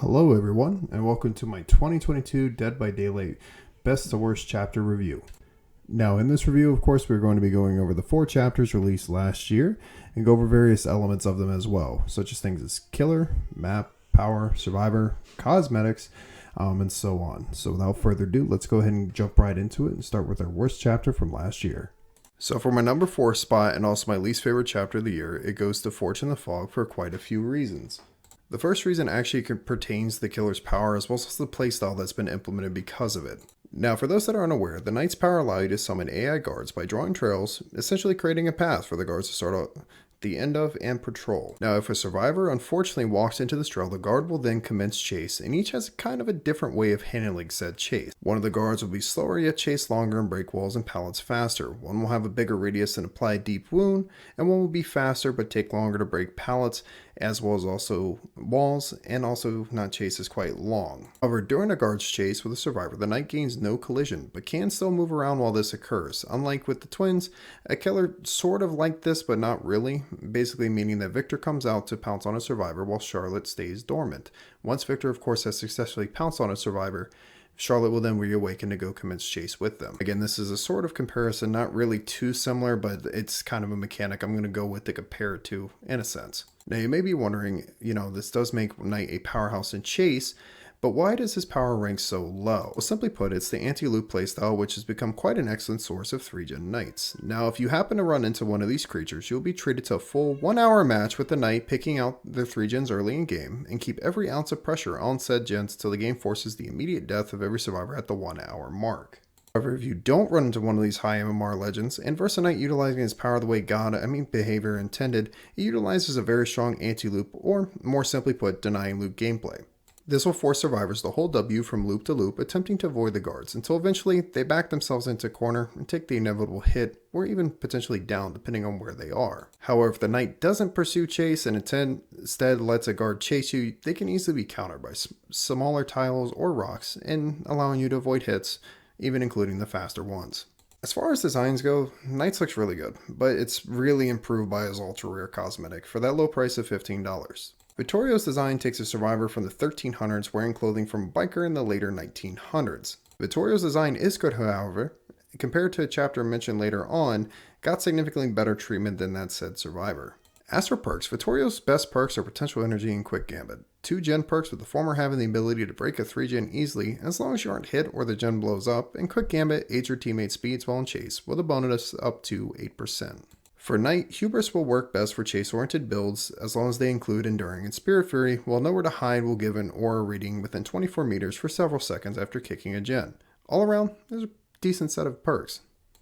Hello everyone, and welcome to my 2022 Dead by Daylight Best to Worst Chapter Review. Now in this review, of course, we're going to be going over the 4 chapters released last year, and go over various elements of them as well, such as things as killer, map, power, survivor, cosmetics, and so on. So without further ado, let's go ahead and jump right into it and start with our worst chapter from last year. So for my number 4 spot, and also my least favorite chapter of the year, it goes to Forge in the Fog for quite a few reasons. The first reason actually pertains to the killer's power as well as the playstyle that's been implemented because of it. Now, for those that are unaware, the Knight's power allows you to summon AI guards by drawing trails, essentially creating a path for the guards to start out the end of and patrol. Now, if a survivor unfortunately walks into this trail, the guard will then commence chase, and each has kind of a different way of handling said chase. One of the guards will be slower yet chase longer and break walls and pallets faster. One will have a bigger radius and apply a deep wound, and one will be faster but take longer to break pallets, as well as also walls, and also not chase as quite long. However, during a guard's chase with a survivor, the Knight gains no collision, but can still move around while this occurs. Unlike with the twins, a killer sort of like this, but not really, basically meaning that Victor comes out to pounce on a survivor while Charlotte stays dormant. Once Victor, of course, has successfully pounced on a survivor, Charlotte will then reawaken to go commence chase with them. Again, this is a sort of comparison, not really too similar, but it's kind of a mechanic I'm going to go with to compare it to in a sense. Now, you may be wondering, this does make Knight a powerhouse in chase, but why does his power rank so low? Well, simply put, it's the anti-loop playstyle, which has become quite an excellent source of 3-gen Knights. Now, if you happen to run into one of these creatures, you'll be treated to a full 1-hour match with the Knight picking out their 3-gens early in game, and keep every ounce of pressure on said gens till the game forces the immediate death of every survivor at the 1-hour mark. However, if you don't run into one of these high MMR legends, and versus a Knight utilizing his power the way behavior intended, it utilizes a very strong anti-loop, or more simply put, denying loop gameplay. This will force survivors to hold W from loop to loop, attempting to avoid the guards, until eventually they back themselves into a corner and take the inevitable hit, or even potentially down, depending on where they are. However, if the Knight doesn't pursue chase and instead lets a guard chase you, they can easily be countered by smaller tiles or rocks, and allowing you to avoid hits, even including the faster ones. As far as designs go, Knights looks really good, but it's really improved by his ultra rare cosmetic for that low price of $15. Vittorio's design takes a survivor from the 1300s wearing clothing from a biker in the later 1900s. Vittorio's design is good, however, compared to a chapter mentioned later on, got significantly better treatment than that said survivor. As for perks, Vittorio's best perks are Potential Energy and Quick Gambit. 2-gen perks, with the former having the ability to break a 3-gen easily as long as you aren't hit or the gen blows up, and Quick Gambit aids your teammates' speeds while in chase, with a bonus up to 8%. For Knight, Hubris will work best for chase-oriented builds as long as they include Enduring and Spirit Fury, while Nowhere to Hide will give an aura reading within 24 meters for several seconds after kicking a gen. All around, there's a decent set of perks.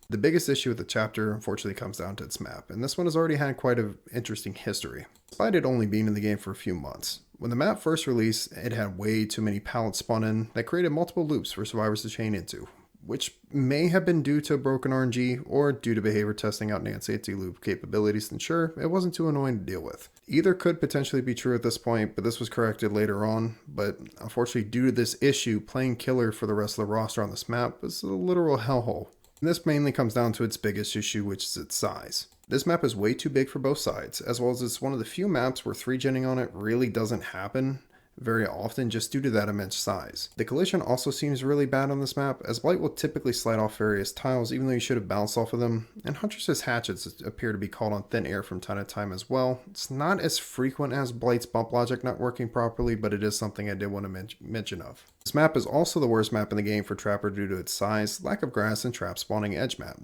The biggest issue with the chapter, unfortunately, comes down to its map, and this one has already had quite an interesting history, despite it only being in the game for a few months. When the map first released, it had way too many pallets spun in that created multiple loops for survivors to chain into, which may have been due to broken RNG or due to behavior testing out Nance anti-loop capabilities to ensure it wasn't too annoying to deal with. Either could potentially be true at this point, but this was corrected later on. But unfortunately, due to this issue, playing killer for the rest of the roster on this map was a literal hellhole. And this mainly comes down to its biggest issue, which is its size. This map is way too big for both sides, as well as it's one of the few maps where 3-genning on it really doesn't happen very often just due to that immense size. The collision also seems really bad on this map, as Blight will typically slide off various tiles even though you should have bounced off of them, and Huntress's hatchets appear to be caught on thin air from time to time as well. It's not as frequent as Blight's bump logic not working properly, but it is something I did want to mention of. This map is also the worst map in the game for Trapper due to its size, lack of grass, and trap spawning edge map.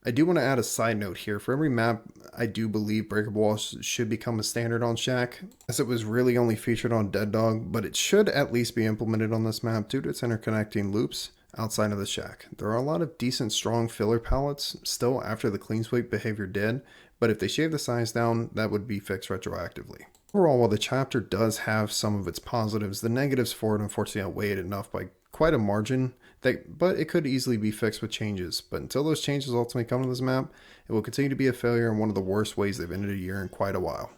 I do want to add a side note here. For every map, I do believe Breakable Walls should become a standard on Shack, as it was really only featured on Dead Dog, but it should at least be implemented on this map due to its interconnecting loops outside of the Shack. There are a lot of decent strong filler pallets still after the clean sweep behavior did, but if they shave the size down, that would be fixed retroactively. Overall, while the chapter does have some of its positives, the negatives for it unfortunately outweigh it enough by quite a margin, but it could easily be fixed with changes. But until those changes ultimately come to this map, it will continue to be a failure in one of the worst ways they've ended a year in quite a while.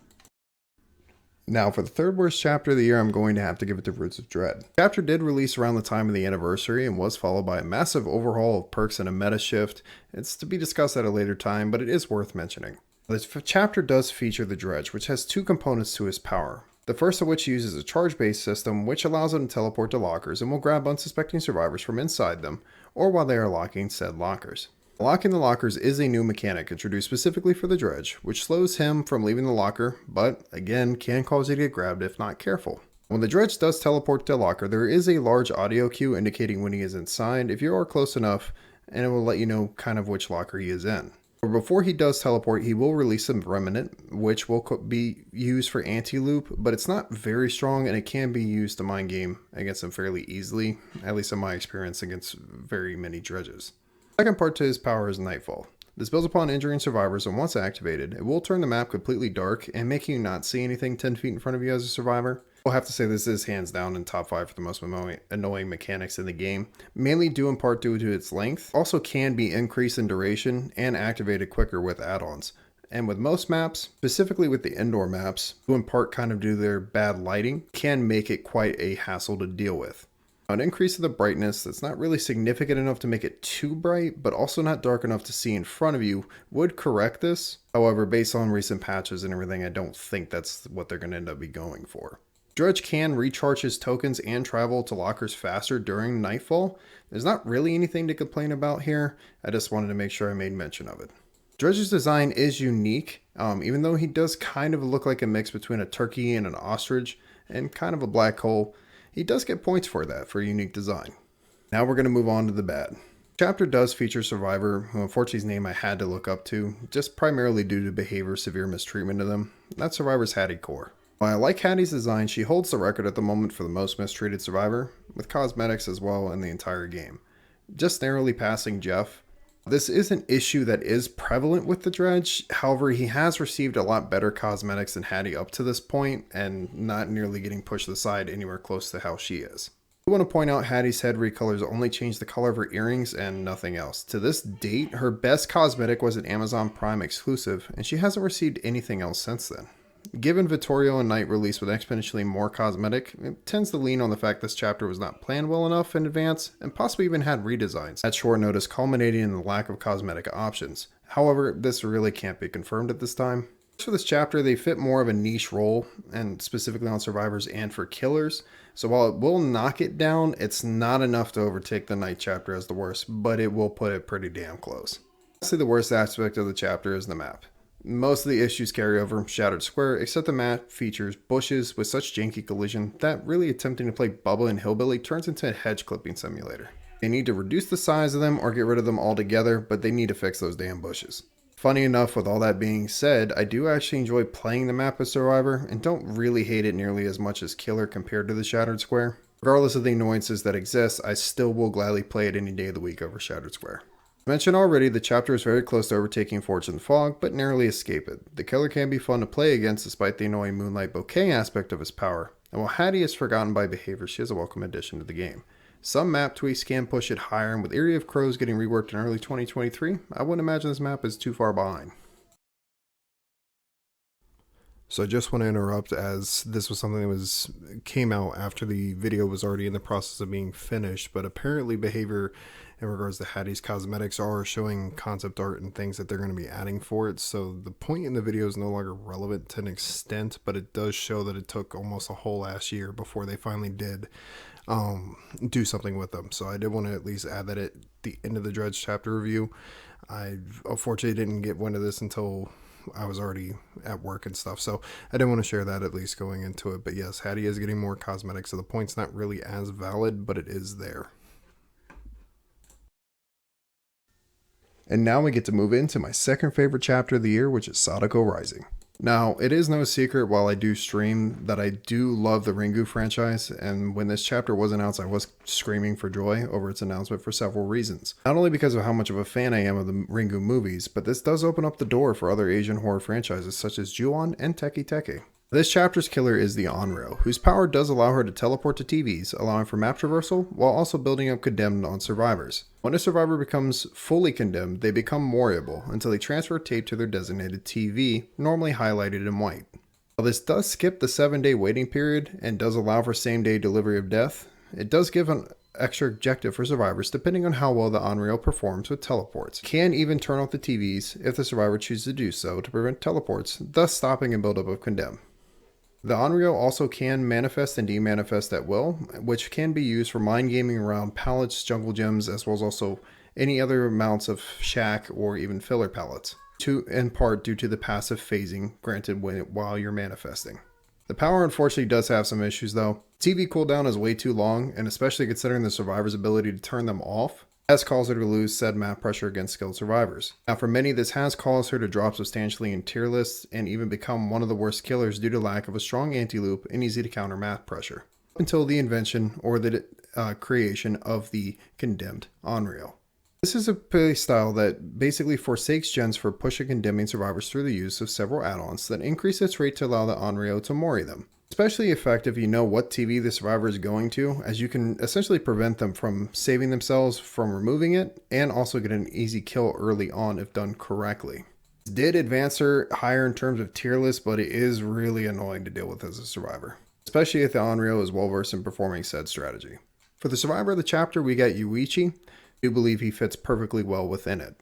Now, for the third worst chapter of the year, I'm going to have to give it to Roots of Dread. The chapter did release around the time of the anniversary and was followed by a massive overhaul of perks and a meta shift. It's to be discussed at a later time, but it is worth mentioning. This chapter does feature the Dredge, which has 2 components to his power. The first of which uses a charge-based system which allows them to teleport to lockers and will grab unsuspecting survivors from inside them or while they are locking said lockers. Locking the lockers is a new mechanic introduced specifically for the Dredge, which slows him from leaving the locker, but again can cause you to get grabbed if not careful. When the Dredge does teleport to a locker, there is a large audio cue indicating when he is inside if you are close enough, and it will let you know kind of which locker he is in. But before he does teleport, he will release a remnant, which will be used for anti-loop, but it's not very strong and it can be used to mind game against him fairly easily, at least in my experience against very many Dredges. The second part to his power is Nightfall. This builds upon injuring survivors, and once activated, it will turn the map completely dark and make you not see anything 10 feet in front of you as a survivor. I'll have to say this is hands down in top 5 for the most annoying mechanics in the game, mainly due in part due to its length. Also can be increased in duration and activated quicker with add-ons. And with most maps, specifically with the indoor maps, who in part kind of due to their bad lighting, can make it quite a hassle to deal with. An increase of the brightness that's not really significant enough to make it too bright, but also not dark enough to see in front of you would correct this. However, based on recent patches and everything, I don't think that's what they're going to end up going for. Dredge can recharge his tokens and travel to lockers faster during Nightfall. There's not really anything to complain about here. I just wanted to make sure I made mention of it. Dredge's design is unique, even though he does kind of look like a mix between a turkey and an ostrich and kind of a black hole. He does get points for that, for unique design. Now we're going to move on to the bad. The chapter does feature a survivor, who unfortunately his name I had to look up to, just primarily due to behavior severe mistreatment of them. That survivor's Hattie Core. While I like Hattie's design, she holds the record at the moment for the most mistreated survivor, with cosmetics as well in the entire game. Just narrowly passing Jeff. This is an issue that is prevalent with the Dredge, however he has received a lot better cosmetics than Hattie up to this point, and not nearly getting pushed aside anywhere close to how she is. I want to point out Hattie's head recolors only changed the color of her earrings and nothing else. To this date, her best cosmetic was an Amazon Prime exclusive, and she hasn't received anything else since then. Given Vittorio and Knight released with exponentially more cosmetic, it tends to lean on the fact this chapter was not planned well enough in advance and possibly even had redesigns at short notice, culminating in the lack of cosmetic options. However, this really can't be confirmed at this time. For this chapter, they fit more of a niche role, and specifically on survivors and for killers. So while it will knock it down, it's not enough to overtake the Knight chapter as the worst, but it will put it pretty damn close. Honestly, the worst aspect of the chapter is the map. Most of the issues carry over from Shattered Square, except the map features bushes with such janky collision that really attempting to play Bubba and Hillbilly turns into a hedge clipping simulator. They need to reduce the size of them or get rid of them altogether, but they need to fix those damn bushes. Funny enough, with all that being said, I do actually enjoy playing the map as Survivor and don't really hate it nearly as much as Killer compared to the Shattered Square. Regardless of the annoyances that exist, I still will gladly play it any day of the week over Shattered Square. Mentioned already, the chapter is very close to overtaking Fortune Fog, but narrowly escape it. The killer can be fun to play against despite the annoying Moonlight Bouquet aspect of his power, and while Hattie is forgotten by behavior, she is a welcome addition to the game. Some map tweaks can push it higher, and with Area of Crows getting reworked in early 2023, I wouldn't imagine this map is too far behind. So I just want to interrupt, as this was something that came out after the video was already in the process of being finished, but apparently behavior in regards to Hattie's cosmetics are showing concept art and things that they're going to be adding for it. So the point in the video is no longer relevant to an extent, but it does show that it took almost a whole last year before they finally did do something with them. So I did want to at least add that at the end of the Dredge chapter review. I unfortunately didn't get wind of this until I was already at work and stuff, so I didn't want to share that at least going into it. But yes, Hattie is getting more cosmetics, so the point's not really as valid, but it is there. And now we get to move into my second favorite chapter of the year, which is Sadako Rising. Now, it is no secret while I do stream that I do love the Ringu franchise, and when this chapter was announced, I was screaming for joy over its announcement for several reasons. Not only because of how much of a fan I am of the Ringu movies, but this does open up the door for other Asian horror franchises such as Ju-On and Teki Teki. This chapter's killer is the Onryo, whose power does allow her to teleport to TVs, allowing for map traversal, while also building up condemned on survivors. When a survivor becomes fully condemned, they become moreable until they transfer tape to their designated TV, normally highlighted in white. While this does skip the 7-day waiting period and does allow for same-day delivery of death, it does give an extra objective for survivors depending on how well the Onryo performs with teleports. Can even turn off the TVs if the survivor chooses to do so to prevent teleports, thus stopping a buildup of condemn. The Onryo also can manifest and demanifest at will, which can be used for mind gaming around pallets, jungle gems, as well as also any other amounts of shack or even filler pallets, in part due to the passive phasing granted while you're manifesting. The power unfortunately does have some issues though. TV cooldown is way too long, and especially considering the survivor's ability to turn them off, has caused her to lose said map pressure against skilled survivors. Now for many, this has caused her to drop substantially in tier lists and even become one of the worst killers due to lack of a strong anti-loop and easy to counter map pressure, until the invention or the creation of the condemned Onryo. This is a playstyle that basically forsakes gens for pushing condemning survivors through the use of several add-ons that increase its rate to allow the Onryo to mori them. Especially effective if you know what TV the survivor is going to, as you can essentially prevent them from saving themselves from removing it, and also get an easy kill early on if done correctly. It did advance her higher in terms of tier list, but it is really annoying to deal with as a survivor, especially if the Onryo is well versed in performing said strategy. For the survivor of the chapter, we got Yuichi. I do believe he fits perfectly well within it.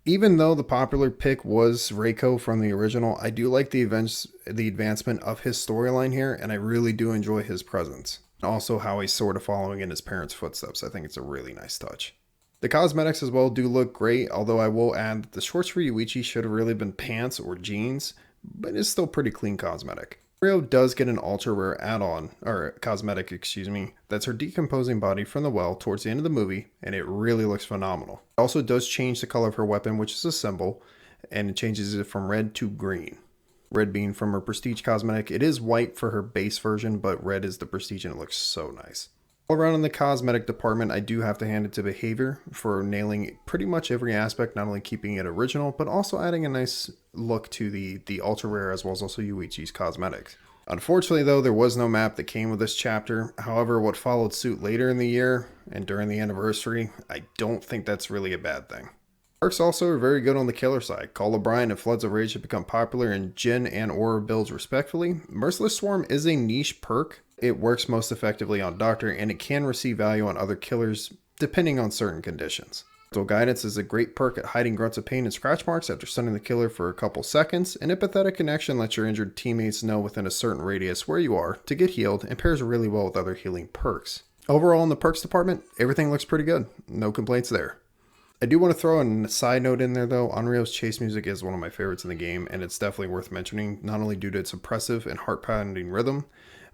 Even though the popular pick was Reiko from the original, I do like the advancement of his storyline here, and I really do enjoy his presence. Also how he's sort of following in his parents' footsteps. I think it's a really nice touch. The cosmetics as well do look great, although I will add that the shorts for Yuichi should have really been pants or jeans, but it's still pretty clean cosmetic. Rio does get an ultra rare add-on, or cosmetic, that's her decomposing body from the well towards the end of the movie, and it really looks phenomenal. It also does change the color of her weapon, which is a symbol, and it changes it from red to green. Red being from her prestige cosmetic. It is white for her base version, but red is the prestige and it looks so nice. All around in the cosmetic department, I do have to hand it to Behavior for nailing pretty much every aspect, not only keeping it original, but also adding a nice look to the ultra rare as well as also Yuichi's cosmetics. Unfortunately though, there was no map that came with this chapter. However, what followed suit later in the year and during the anniversary, I don't think that's really a bad thing. Perks also are very good on the killer side. Call O'Brien and Floods of Rage have become popular in Jin and Aura builds respectively. Merciless Swarm is a niche perk. It works most effectively on Doctor, and it can receive value on other killers depending on certain conditions. So Guidance is a great perk at hiding grunts of pain and scratch marks after stunning the killer for a couple seconds, and Empathetic Connection lets your injured teammates know within a certain radius where you are to get healed, and pairs really well with other healing perks. Overall in the perks department, everything looks pretty good. No complaints there. I do want to throw a side note in there though. Onryo's chase music is one of my favorites in the game, and it's definitely worth mentioning, not only due to its impressive and heart-pounding rhythm,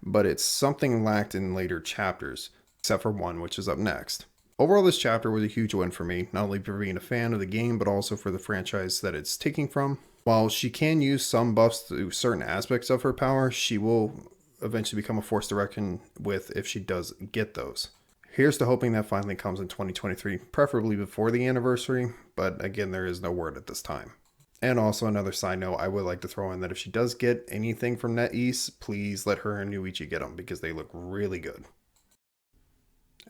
but it's something lacked in later chapters, except for one, which is up next. Overall, this chapter was a huge win for me, not only for being a fan of the game, but also for the franchise that it's taking from. While she can use some buffs to certain aspects of her power, she will eventually become a force to reckon with if she does get those. Here's to hoping that finally comes in 2023, preferably before the anniversary, but again, there is no word at this time. And also another side note, I would like to throw in that if she does get anything from NetEase, please let her and Yuichi get them because they look really good.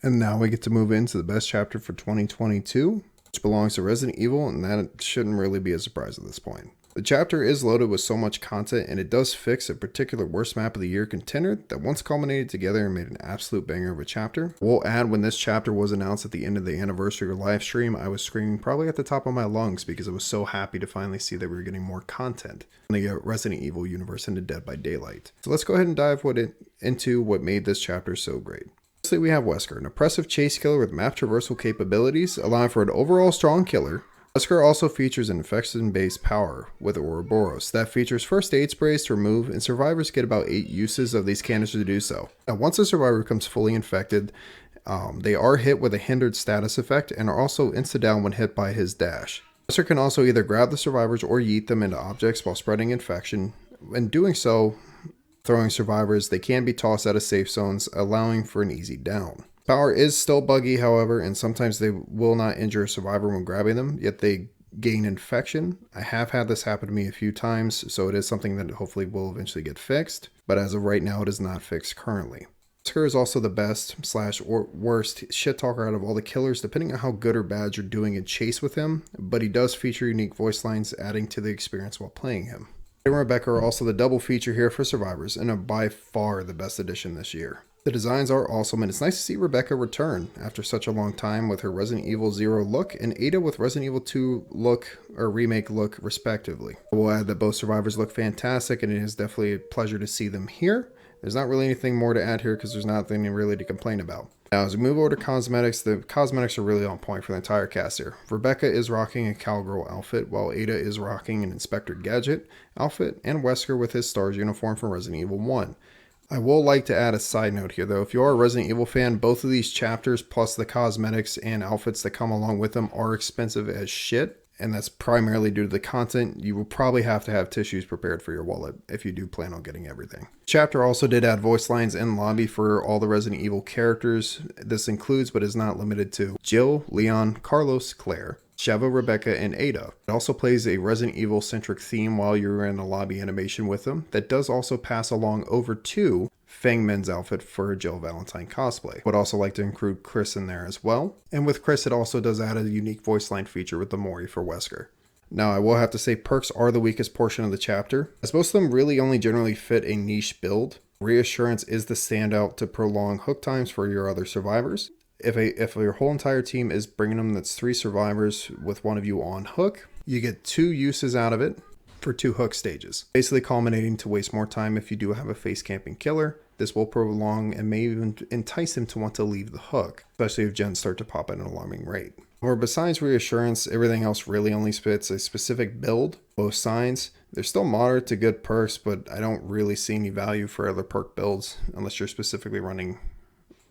And now we get to move into the best chapter for 2022, which belongs to Resident Evil, and that shouldn't really be a surprise at this point. The chapter is loaded with so much content, and it does fix a particular worst map of the year contender that once culminated together and made an absolute banger of a chapter. We'll add, when this chapter was announced at the end of the anniversary live stream, I was screaming probably at the top of my lungs because I was so happy to finally see that we were getting more content in the Resident Evil universe into Dead by Daylight. So let's go ahead and dive into what made this chapter so great. Firstly, we have Wesker, an oppressive chase killer with map traversal capabilities, allowing for an overall strong killer. Wesker also features an infection-based power with Ouroboros that features first aid sprays to remove, and survivors get about 8 uses of these canisters to do so. Now, once a survivor becomes fully infected, they are hit with a hindered status effect and are also insta-down when hit by his dash. Wesker can also either grab the survivors or yeet them into objects while spreading infection. In doing so, throwing survivors, they can be tossed out of safe zones, allowing for an easy down. Power is still buggy, however, and sometimes they will not injure a survivor when grabbing them, yet they gain infection. I have had this happen to me a few times, so it is something that hopefully will eventually get fixed, but as of right now, it is not fixed currently. Wesker is also the best / worst shit talker out of all the killers, depending on how good or bad you're doing in chase with him, but he does feature unique voice lines, adding to the experience while playing him. And Rebecca are also the double feature here for survivors, and are by far the best addition this year. The designs are awesome, and it's nice to see Rebecca return after such a long time with her Resident Evil 0 look and Ada with Resident Evil 2 look or remake look respectively. We'll add that both survivors look fantastic, and it is definitely a pleasure to see them here. There's not really anything more to add here because there's nothing really to complain about. Now, as we move over to cosmetics, the cosmetics are really on point for the entire cast here. Rebecca is rocking a cowgirl outfit, while Ada is rocking an Inspector Gadget outfit, and Wesker with his STARS uniform from Resident Evil 1. I will like to add a side note here though. If you are a Resident Evil fan, both of these chapters plus the cosmetics and outfits that come along with them are expensive as shit. And that's primarily due to the content. You will probably have to have tissues prepared for your wallet if you do plan on getting everything. Chapter also did add voice lines in lobby for all the Resident Evil characters. This includes but is not limited to Jill, Leon, Carlos, Claire, Sheva, Rebecca, and Ada. It also plays a Resident Evil centric theme while you're in a lobby animation with them. That does also pass along over to Fang Min's outfit for a Jill Valentine cosplay. Would also like to include Chris in there as well. And with Chris, it also does add a unique voice line feature with the Mori for Wesker. Now, I will have to say perks are the weakest portion of the chapter, as most of them really only generally fit a niche build. Reassurance is the standout to prolong hook times for your other survivors. If your whole entire team is bringing them, that's 3 survivors with one of you on hook, you get 2 uses out of it for 2 hook stages, basically culminating to waste more time if you do have a face camping killer. This will prolong and may even entice him to want to leave the hook, especially if gens start to pop at an alarming rate. Or besides reassurance, everything else really only fits a specific build. Both signs, they're still moderate to good perks, but I don't really see any value for other perk builds unless you're specifically running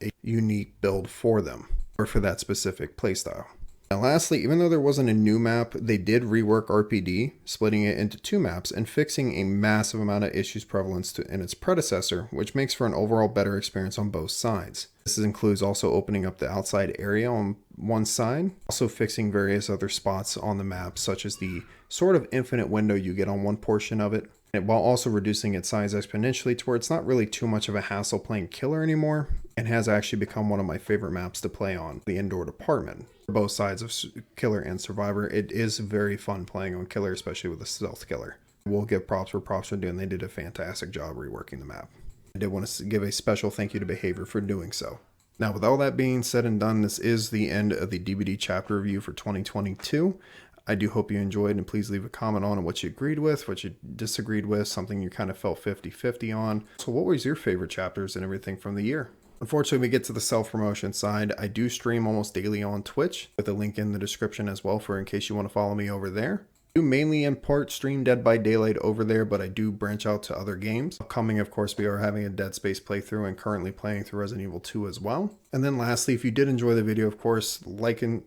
a unique build for them or for that specific playstyle. Now lastly, even though there wasn't a new map, they did rework RPD, splitting it into 2 maps and fixing a massive amount of issues prevalence in its predecessor, which makes for an overall better experience on both sides. This includes also opening up the outside area on one side, also fixing various other spots on the map, such as the sort of infinite window you get on one portion of it, while also reducing its size exponentially to where it's not really too much of a hassle playing Killer anymore, and has actually become one of my favorite maps to play on, the indoor department. For both sides of Killer and Survivor, it is very fun playing on Killer, especially with a stealth killer. We'll give props where props are due, and they did a fantastic job reworking the map. I did want to give a special thank you to Behavior for doing so. Now, with all that being said and done, this is the end of the DBD chapter review for 2022. I do hope you enjoyed, and please leave a comment on what you agreed with, what you disagreed with, something you kind of felt 50-50 on. So what was your favorite chapters and everything from the year? Unfortunately, we get to the self-promotion side. I do stream almost daily on Twitch, with a link in the description as well for in case you want to follow me over there. I do mainly in part stream Dead by Daylight over there, but I do branch out to other games. Upcoming, of course, we are having a Dead Space playthrough and currently playing through Resident Evil 2 as well. And then lastly, if you did enjoy the video, of course, like and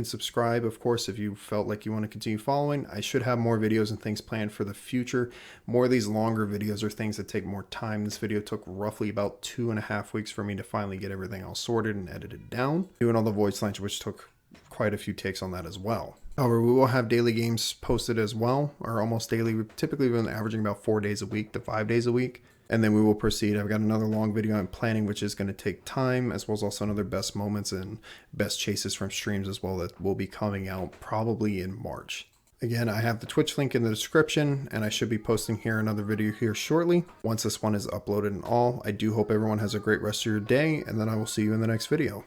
subscribe, of course, if you felt like you want to continue following. I should have more videos and things planned for the future. More of these longer videos are things that take more time. This video took roughly about 2.5 weeks for me to finally get everything all sorted and edited down. Doing all the voice lines, which took quite a few takes on that as well. However, we will have daily games posted as well, or almost daily. We've typically been averaging about 4 days a week to 5 days a week. And then we will proceed. I've got another long video I'm planning, which is going to take time, as well as also another best moments and best chases from streams as well that will be coming out probably in March. Again, I have the Twitch link in the description, and I should be posting here another video here shortly once this one is uploaded and all. I do hope everyone has a great rest of your day, and then I will see you in the next video.